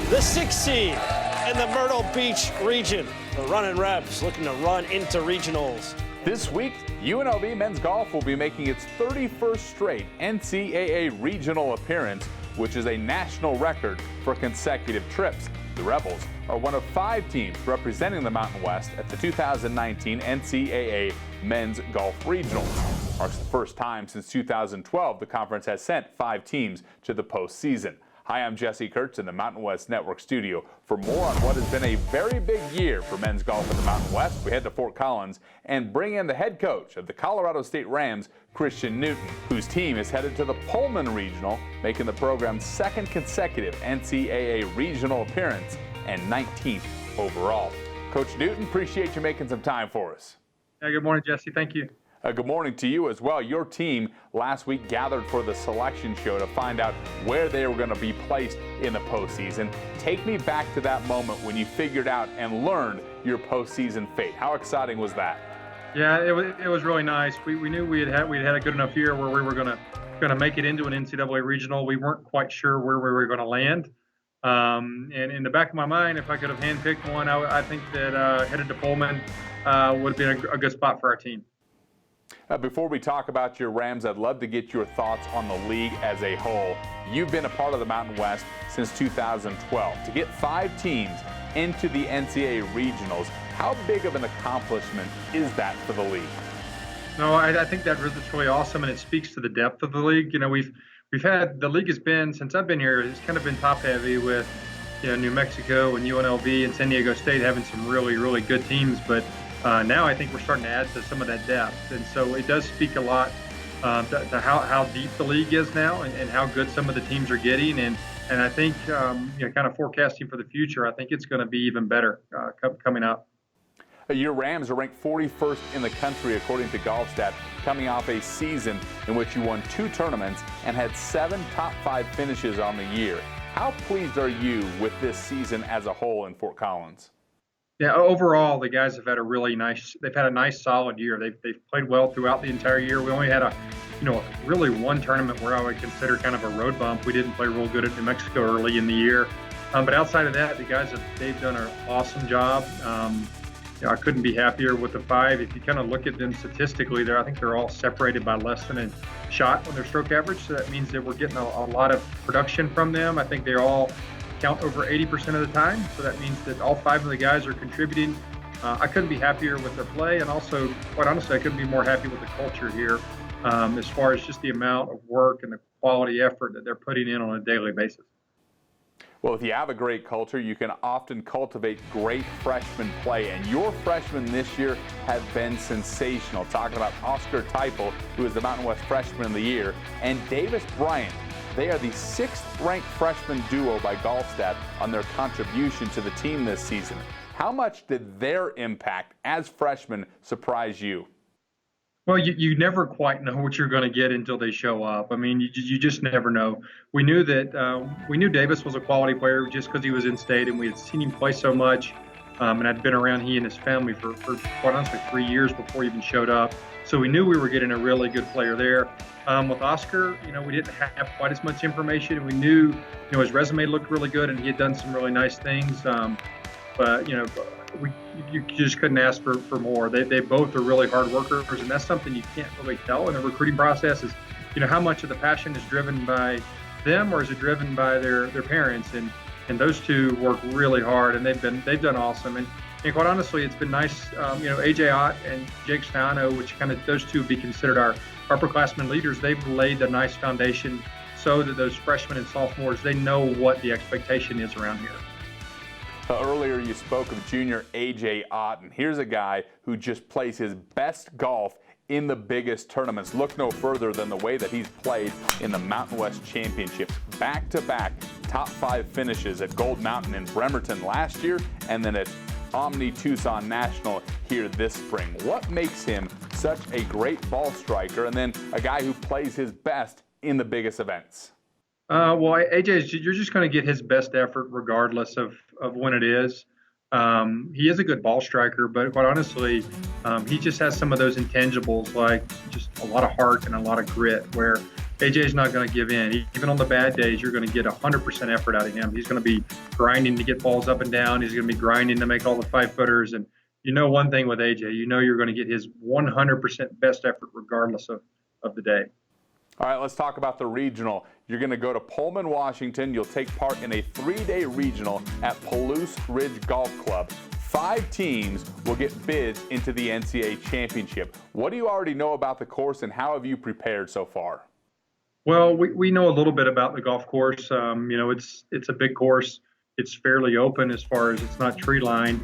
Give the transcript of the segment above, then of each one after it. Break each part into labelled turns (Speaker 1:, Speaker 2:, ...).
Speaker 1: the 6th seed in the Myrtle Beach region. The Runnin' Rebs looking to run into regionals.
Speaker 2: This week, UNLV men's golf will be making its 31st straight NCAA regional appearance, which is a national record for consecutive trips. The Rebels are one of 5 teams representing the Mountain West at the 2019 NCAA Men's Golf Regionals. Marks the first time since 2012 the conference has sent 5 teams to the postseason. Hi, I'm Jesse Kurtz in the Mountain West Network studio. For more on what has been a very big year for men's golf in the Mountain West, we head to Fort Collins and bring in the head coach of the Colorado State Rams, Christian Newton, whose team is headed to the Pullman Regional, making the program's 2nd consecutive NCAA regional appearance and 19th overall. Coach Newton, appreciate you making some time for us.
Speaker 3: Yeah, good morning, Jesse. Thank you.
Speaker 2: Good morning to you as well. Your team last week gathered for the selection show to find out where they were going to be placed in the postseason. Take me back to that moment when you figured out and learned your postseason fate. How exciting was that?
Speaker 3: Yeah, it was really nice. We knew we'd had a good enough year where we were going to make it into an NCAA regional. We weren't quite sure where we were going to land. And in the back of my mind, if I could have handpicked one, I think that headed to Pullman would have been a good spot for our team.
Speaker 2: Before we talk about your Rams, I'd love to get your thoughts on the league as a whole. You've been a part of the Mountain West since 2012. To get 5 teams into the NCAA regionals, how big of an accomplishment is that for the league?
Speaker 3: No, I think that's really awesome, and it speaks to the depth of the league. You know, we've had, the league has been, since I've been here, it's kind of been top heavy with, you know, New Mexico and UNLV and San Diego State having some really, really good teams, but now I think we're starting to add to some of that depth, and so it does speak a lot to how deep the league is now and how good some of the teams are getting, and I think you know, kind of forecasting for the future, I think it's going to be even better coming up.
Speaker 2: Your Rams are ranked 41st in the country according to GolfStat, coming off a season in which you won 2 tournaments and had 7 top 5 finishes on the year. How pleased are you with this season as a whole in Fort Collins?
Speaker 3: Yeah, overall, the guys have had a nice solid year. They've played well throughout the entire year. We only had really one tournament where I would consider kind of a road bump. We didn't play real good at New Mexico early in the year. But outside of that, the guys they've done an awesome job. I couldn't be happier with the 5. If you kind of look at them statistically, I think they're all separated by less than a shot on their stroke average. So that means that we're getting a lot of production from them. I think they all count over 80% of the time. So that means that all 5 of the guys are contributing. I couldn't be happier with their play, and also, quite honestly, I couldn't be more happy with the culture here as far as just the amount of work and the quality effort that they're putting in on a daily basis.
Speaker 2: Well, if you have a great culture, you can often cultivate great freshman play, and your freshmen this year have been sensational. Talking about Oscar Teipel, who is the Mountain West Freshman of the Year, and Davis Bryant. They are the 6th-ranked freshman duo by GolfStat on their contribution to the team this season. How much did their impact as freshmen surprise you?
Speaker 3: Well, you never quite know what you're going to get until they show up. I mean, you just never know. We knew Davis was a quality player just because he was in state, and we had seen him play so much. And I'd been around he and his family for quite honestly 3 years before he even showed up. So we knew we were getting a really good player there. With Oscar, we didn't have quite as much information. We knew, his resume looked really good and he had done some really nice things. But you just couldn't ask for more. They both are really hard workers, and that's something you can't really tell in the recruiting process is, how much of the passion is driven by them or is it driven by their parents? And those two work really hard, and they've done awesome. And quite honestly, it's been nice. AJ Ott and Jake Stano, which kind of those two would be considered our upperclassmen leaders. They've laid a nice foundation so that those freshmen and sophomores, they know what the expectation is around here.
Speaker 2: Earlier you spoke of junior AJ Ott, and here's a guy who just plays his best golf in the biggest tournaments. Look no further than the way that he's played in the Mountain West Championship. Back-to-back top 5 finishes at Gold Mountain in Bremerton last year, and then at Omni Tucson National here this spring. What makes him such a great ball striker, and then a guy who plays his best in the biggest events?
Speaker 3: Well, AJ, you're just going to get his best effort regardless of when it is. He is a good ball striker, but quite honestly, he just has some of those intangibles, like just a lot of heart and a lot of grit, where AJ's not going to give in. Even on the bad days, you're going to get 100% effort out of him. He's going to be grinding to get balls up and down. He's going to be grinding to make all the 5-footers. And you know one thing with AJ, you know you're going to get his 100% best effort regardless of the day.
Speaker 2: All right, let's talk about the regional. You're going to go to Pullman, Washington. You'll take part in a 3-day regional at Palouse Ridge Golf Club. 5 teams will get bids into the NCAA championship. What do you already know about the course, and how have you prepared so far?
Speaker 3: Well, we know a little bit about the golf course. You know, it's a big course. It's fairly open as far as it's not tree lined.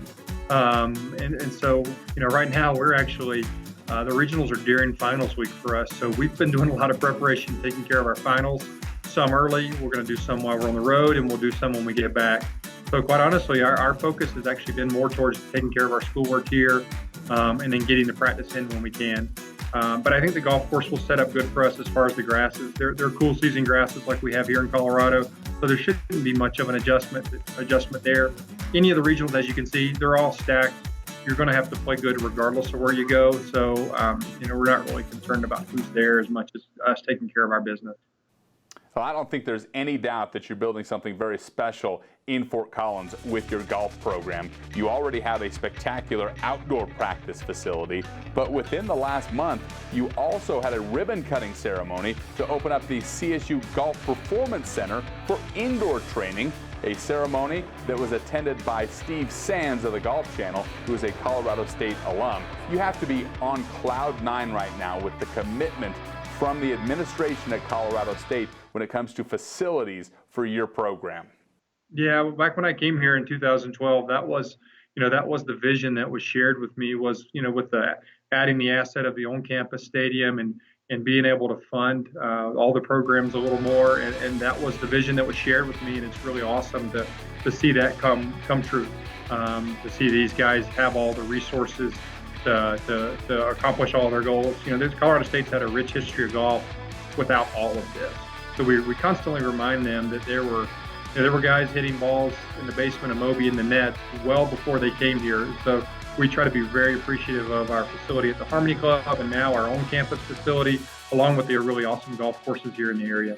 Speaker 3: And so, you know, right now we're actually the regionals are during finals week for us. So we've been doing a lot of preparation, taking care of our finals, some early. We're going to do some while we're on the road, and we'll do some when we get back. So quite honestly, our focus has actually been more towards taking care of our schoolwork here, and then getting the practice in when we can. But I think the golf course will set up good for us as far as the grasses. They're cool season grasses like we have here in Colorado, so there shouldn't be much of an adjustment there. Any of the regionals, as you can see, they're all stacked. You're going to have to play good regardless of where you go. So, you know, we're not really concerned about who's there as much as us taking care of our business.
Speaker 2: Well, I don't think there's any doubt that you're building something very special in Fort Collins with your golf program. You already have a spectacular outdoor practice facility, but within the last month, you also had a ribbon cutting ceremony to open up the CSU Golf Performance Center for indoor training, a ceremony that was attended by Steve Sands of the Golf Channel, who is a Colorado State alum. You have to be on cloud 9 right now with the commitment from the administration at Colorado State when it comes to facilities for your program.
Speaker 3: Yeah, back when I came here in 2012, that was the vision that was shared with me, was, you know, with the adding the asset of the on-campus stadium and being able to fund all the programs a little more, and that was the vision that was shared with me, and it's really awesome to see that come true. To see these guys have all the resources to accomplish all their goals. You know, Colorado State's had a rich history of golf without all of this. So we constantly remind them that there were guys hitting balls in the basement of Moby in the net well before they came here. So we try to be very appreciative of our facility at the Harmony Club and now our own campus facility, along with the really awesome golf courses here in the area.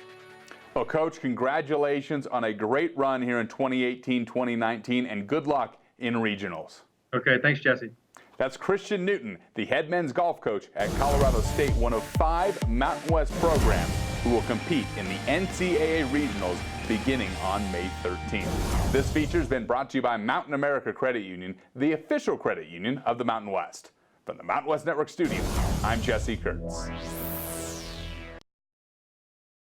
Speaker 2: Well, Coach, congratulations on a great run here in 2018-2019, and good luck in regionals.
Speaker 3: Okay, thanks, Jesse.
Speaker 2: That's Christian Newton, the head men's golf coach at Colorado State, one of 5 Mountain West programs who will compete in the NCAA regionals beginning on May 13th. This feature's been brought to you by Mountain America Credit Union, the official credit union of the Mountain West. From the Mountain West Network studio, I'm Jesse Kurtz.